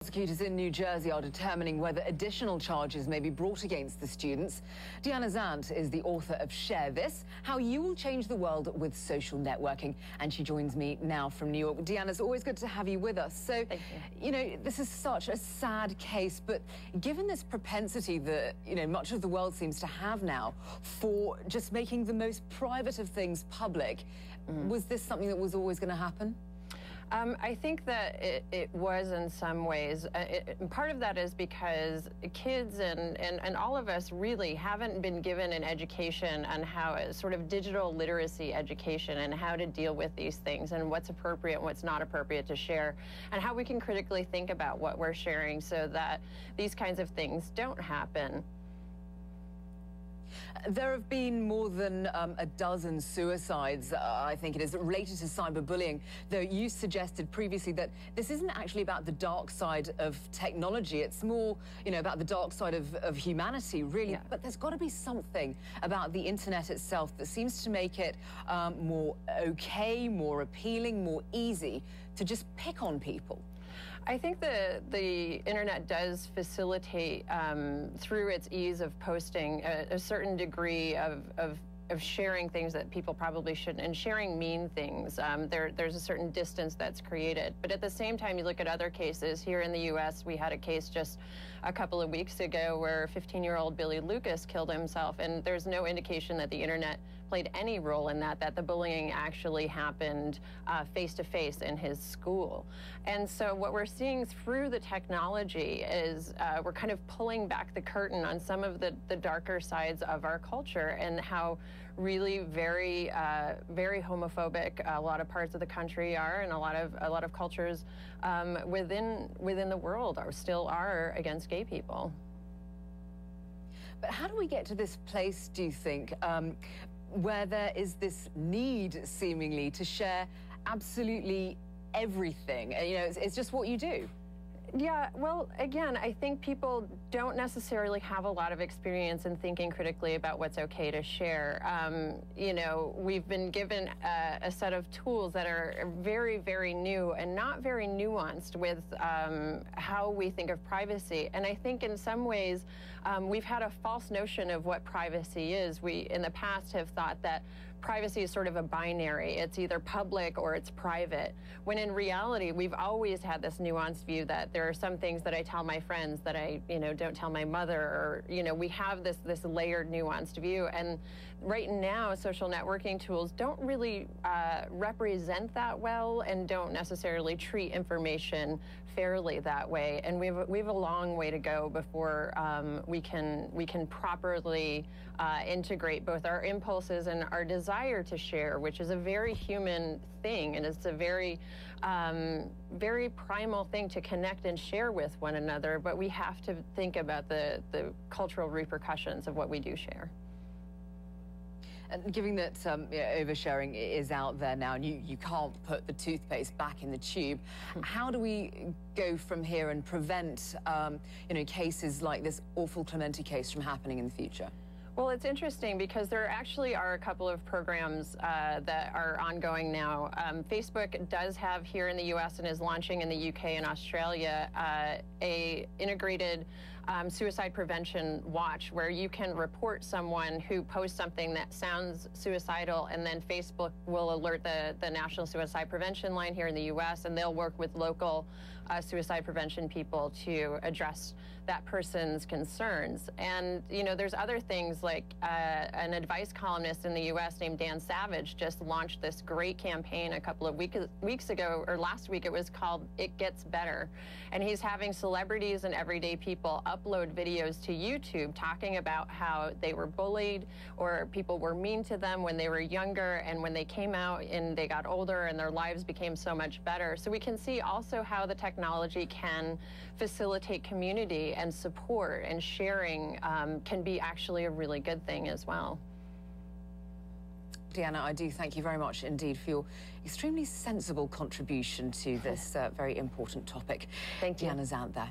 Prosecutors in New Jersey are determining whether additional charges may be brought against the students. Deanna Zandt is the author of Share This, How You Will Change the World with Social Networking. And she joins me now from New York. Deanna, it's always good to have you with us. So, you know, this is such a sad case, but given this propensity that, you know, much of the world seems to have now for just making the most private of things public, was this something that was always going to happen? I think that it was in some ways. Part of that is because kids and all of us really haven't been given an education on how, sort of digital literacy education and how to deal with these things and what's appropriate and what's not appropriate to share and how we can critically think about what we're sharing so that these kinds of things don't happen. There have been more than a dozen suicides, I think it is, related to cyberbullying, though you suggested previously that this isn't actually about the dark side of technology. It's more, you know, about the dark side of humanity, really. Yeah. But there's got to be something about the internet itself that seems to make it more okay, more appealing, more easy to just pick on people. I think the internet does facilitate, through its ease of posting, a certain degree of sharing things that people probably shouldn't, and sharing mean things. There's a certain distance that's created. But at the same time, you look at other cases. Here in the U.S., we had a case just a couple of weeks ago where 15-year-old Billy Lucas killed himself, and there's no indication that the internet played any role in that, that the bullying actually happened face-to-face in his school. And so what we're seeing through the technology is we're kind of pulling back the curtain on some of the darker sides of our culture and how really very homophobic a lot of parts of the country are, and a lot of cultures within the world still are against gay people. But how do we get to this place, do you think, where there is this need, seemingly, to share absolutely everything? You know, it's just what you do. Yeah, well, again, I think people don't necessarily have a lot of experience in thinking critically about what's okay to share. You know, we've been given a set of tools that are very, very new and not very nuanced with how we think of privacy. And I think in some ways, we've had a false notion of what privacy is. We, in the past, have thought that privacy is sort of a binary. It's either public or it's private. When in reality, we've always had this nuanced view that there are some things that I tell my friends that I, you know, don't tell my mother, or, you know, we have this layered, nuanced view. And right now, social networking tools don't really represent that well and don't necessarily treat information fairly that way. And we have a long way to go before we can properly integrate both our impulses and our desire to share, which is a very human thing, and it's a very very primal thing to connect and share with one another. But we have to think about the cultural repercussions of what we do share. And given that oversharing is out there now, and you can't put the toothpaste back in the tube, how do we go from here and prevent you know, cases like this awful Clementi case from happening in the future? Well, it's interesting because there actually are a couple of programs that are ongoing now. Facebook does have here in the U.S. and is launching in the UK and Australia a integrated suicide prevention watch, where you can report someone who posts something that sounds suicidal, and then Facebook will alert the National Suicide Prevention Line here in the U.S., and they'll work with local suicide prevention people to address that person's concerns. And, you know, there's other things like an advice columnist in the U.S. named Dan Savage just launched this great campaign a couple of weeks ago, or last week. It was called It Gets Better. And he's having celebrities and everyday people upload videos to YouTube talking about how they were bullied or people were mean to them when they were younger, and when they came out and they got older and their lives became so much better. So we can see also how the technology can facilitate community and support, and sharing can be actually a really good thing as well. Deanna, I do thank you very much indeed for your extremely sensible contribution to this very important topic. Thank you. Deanna Zandt there.